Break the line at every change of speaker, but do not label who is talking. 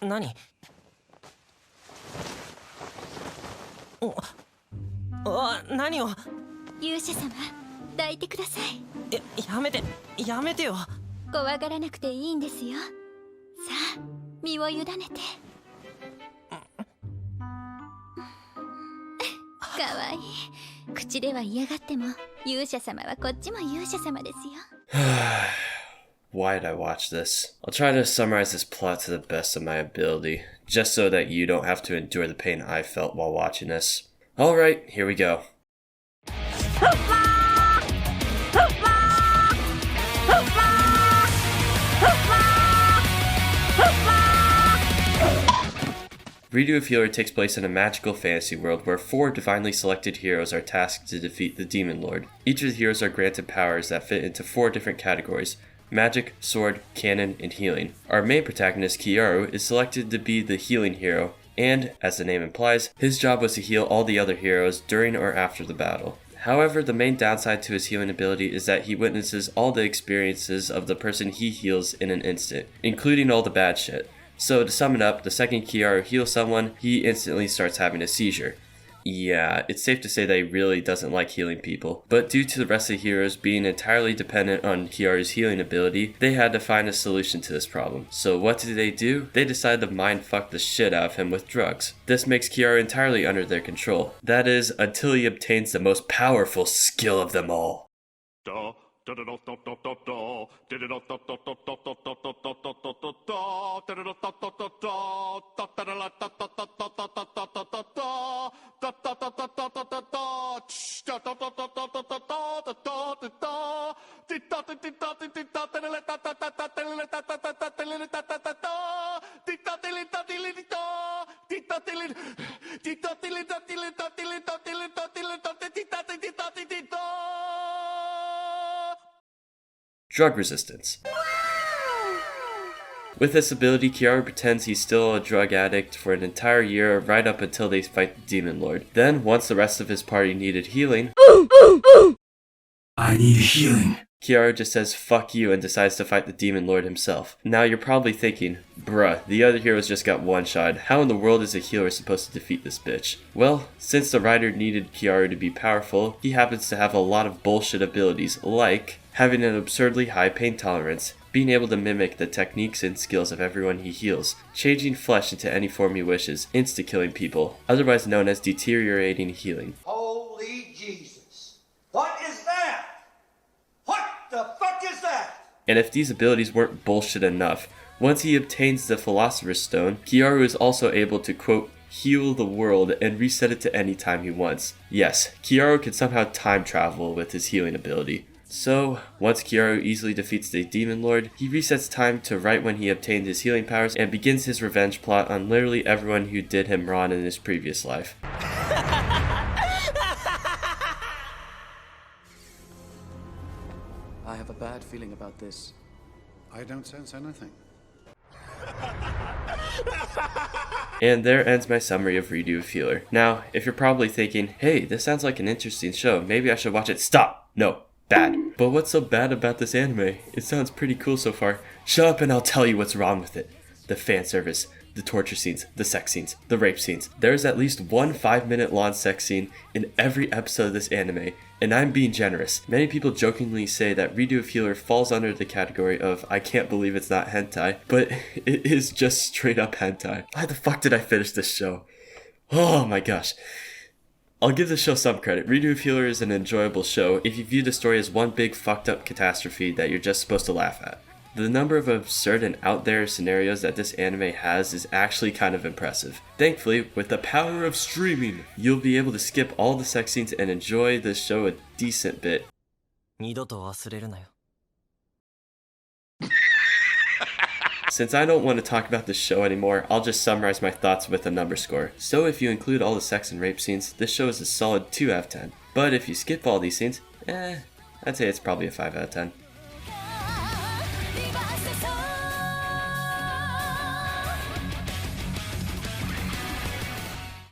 何？何を？
勇者様、抱いてください。
やめてよ。
怖がらなくていいんですよ。さあ、身を委ねて。かわいい。口では嫌がっても、勇者様はこっちも勇者様ですよ。
Why did I watch this? I'll try to summarize this plot to the best of my ability, just so that you don't have to endure the pain I felt while watching this. Alright, here we go. Redo of Healer takes place in a magical fantasy world where 4 divinely selected heroes are tasked to defeat the Demon Lord. Each of the heroes are granted powers that fit into 4 different categories: magic, sword, cannon, and healing. Our main protagonist, Kiaru, is selected to be the healing hero, and, as the name implies, his job was to heal all the other heroes during or after the battle. However, the main downside to his healing ability is that he witnesses all the experiences of the person he heals in an instant, including all the bad shit. So to sum it up, the second Kiaru heals someone, he instantly starts having a seizure. Yeah, it's safe to say that he really doesn't like healing people, but due to the rest of the heroes being entirely dependent on Kiaru's healing ability, they had to find a solution to this problem. So what did they do? They decided to mindfuck the shit out of him with drugs. This makes Kiaru entirely under their control. That is, until he obtains the most powerful skill of them all. Drug resistance. With this ability, Kiaru pretends he's still a drug addict for an entire year, right up until they fight the Demon Lord. Then, once the rest of his party needed healing,
I need healing.
Kiaru just says fuck you and decides to fight the Demon Lord himself. Now you're probably thinking, bruh, the other heroes just got one-shot. How in the world is a healer supposed to defeat this bitch? Well, since the writer needed Kiaru to be powerful, he happens to have a lot of bullshit abilities, like having an absurdly high pain tolerance, being able to mimic the techniques and skills of everyone he heals, changing flesh into any form he wishes, insta-killing people, otherwise known as deteriorating healing.
Holy Jesus. What is that? What the fuck is that?
And if these abilities weren't bullshit enough, once he obtains the Philosopher's Stone, Kiaru is also able to, quote, heal the world and reset it to any time he wants. Yes, Kiaru can somehow time travel with his healing ability. So, once Kiaru easily defeats the Demon Lord, he resets time to right when he obtained his healing powers and begins his revenge plot on literally everyone who did him wrong in his previous life.
I have a bad feeling about this.
I don't sense anything.
And there ends my summary of Redo of Healer. Now, if you're probably thinking, hey, this sounds like an interesting show, maybe I should watch it. Stop! No. Bad. But what's so bad about this anime? It sounds pretty cool so far. Shut up and I'll tell you what's wrong with it. The fan service, the torture scenes, the sex scenes, the rape scenes. There's at least one 5-minute long sex scene in every episode of this anime, and I'm being generous. Many people jokingly say that Redo of Healer falls under the category of I can't believe it's not hentai, but it is just straight up hentai. Why the fuck did I finish this show? Oh my gosh. I'll give the show some credit. Redo of Healer is an enjoyable show if you view the story as one big fucked up catastrophe that you're just supposed to laugh at. The number of absurd and out there scenarios that this anime has is actually kind of impressive. Thankfully, with the power of streaming, you'll be able to skip all the sex scenes and enjoy this show a decent bit.
二度と忘れるなよ。
Since I don't want to talk about this show anymore, I'll just summarize my thoughts with a number score. So if you include all the sex and rape scenes, this show is a solid 2 out of 10. But if you skip all these scenes, I'd say it's probably a 5 out of 10.